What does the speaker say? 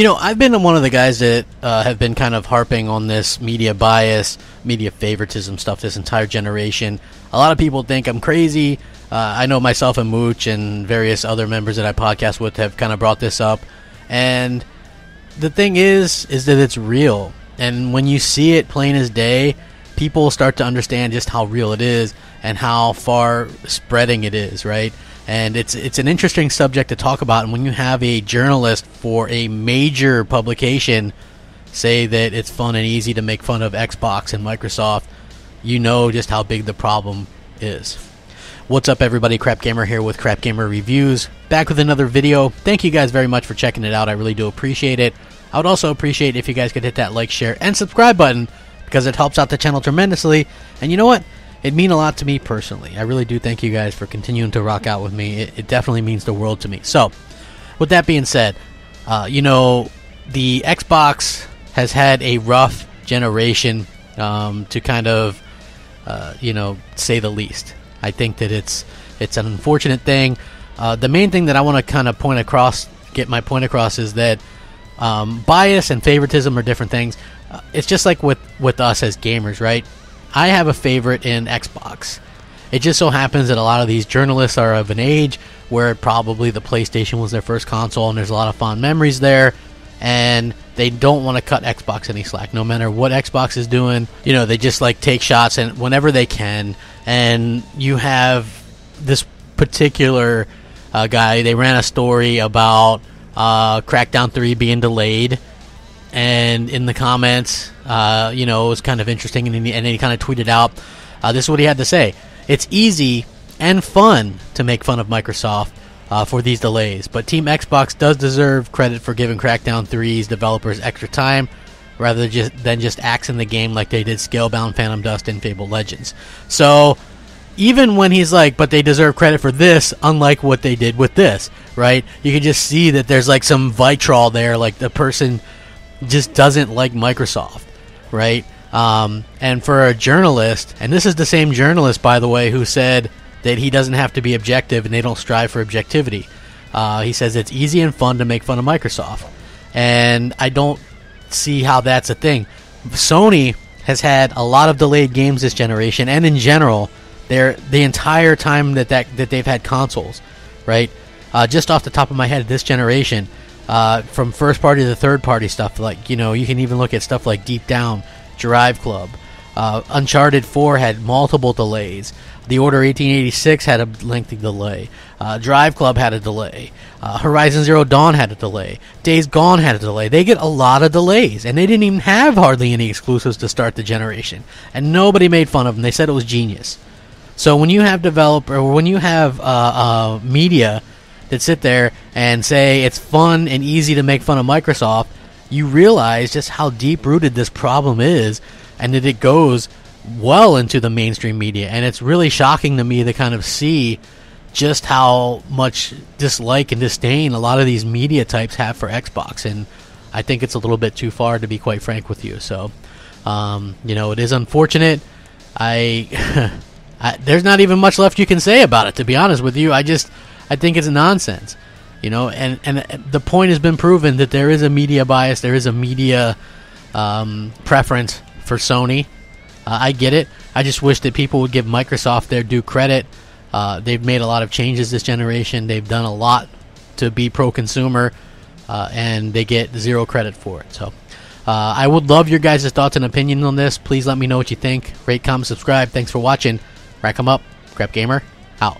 I've been one of the guys that have been kind of harping on this media bias, media favoritism stuff this entire generation. A lot of people think I'm crazy. I know myself and Mooch and various other members that I podcast with have kind of brought this up. And the thing is that it's real. And when you see it plain as day, people start to understand just how real it is and how far spreading it is, right? And it's an interesting subject to talk about. And when you have a journalist for a major publication say that it's fun and easy to make fun of Xbox and Microsoft, you know just how big the problem is. What's up, everybody? Crapgamer here with Crapgamer Reviews. Back with another video. Thank you guys very much for checking it out. I really do appreciate it. I would also appreciate if you guys could hit that like, share, and subscribe button because it helps out the channel tremendously. And you know what? It means a lot to me personally. I really do thank you guys for continuing to rock out with me. It definitely means the world to me. So, with that being said, the Xbox has had a rough generation, to kind of, say the least. I think that it's an unfortunate thing. The main thing that I want to kind of get my point across is that bias and favoritism are different things. It's just like with us as gamers, right? I have a favorite in Xbox. It just so happens that a lot of these journalists are of an age where probably the PlayStation was their first console and there's a lot of fond memories there, and they don't want to cut Xbox any slack. No matter what Xbox is doing, they just like take shots and whenever they can. And you have this particular guy, they ran a story about Crackdown 3 being delayed. And in the comments, it was kind of interesting, and then he kind of tweeted out, this is what he had to say. It's easy and fun to make fun of Microsoft for these delays, but Team Xbox does deserve credit for giving Crackdown 3's developers extra time, rather than just axing the game like they did Scalebound, Phantom Dust, and Fable Legends. So, even when he's like, but they deserve credit for this, unlike what they did with this, right? You can just see that there's like some vitriol there, like the person just doesn't like Microsoft, right? And for a journalist, and this is the same journalist, by the way, who said that he doesn't have to be objective and they don't strive for objectivity. He says it's easy and fun to make fun of Microsoft. And I don't see how that's a thing. Sony has had a lot of delayed games this generation, and in general, the entire time that they've had consoles, right? Just off the top of my head, this generation, from first party to third party stuff, like, you can even look at stuff like Deep Down, Drive Club, Uncharted 4 had multiple delays. The Order 1886 had a lengthy delay. Drive Club had a delay. Horizon Zero Dawn had a delay. Days Gone had a delay. They get a lot of delays, and they didn't even have hardly any exclusives to start the generation. And nobody made fun of them. They said it was genius. So when you have media that sit there and say it's fun and easy to make fun of Microsoft, you realize just how deep-rooted this problem is, and that it goes well into the mainstream media. And it's really shocking to me to kind of see just how much dislike and disdain a lot of these media types have for Xbox, and I think it's a little bit too far, to be quite frank with you. So, it is unfortunate. There's not even much left you can say about it, to be honest with you. I think it's nonsense, and the point has been proven that there is a media bias, there is a media preference for Sony. I get it. I just wish that people would give Microsoft their due credit. They've made a lot of changes this generation. They've done a lot to be pro-consumer, and they get zero credit for it. So I would love your guys' thoughts and opinions on this. Please let me know what you think. Rate, comment, subscribe. Thanks for watching. Rack 'em up. Crapgamer out.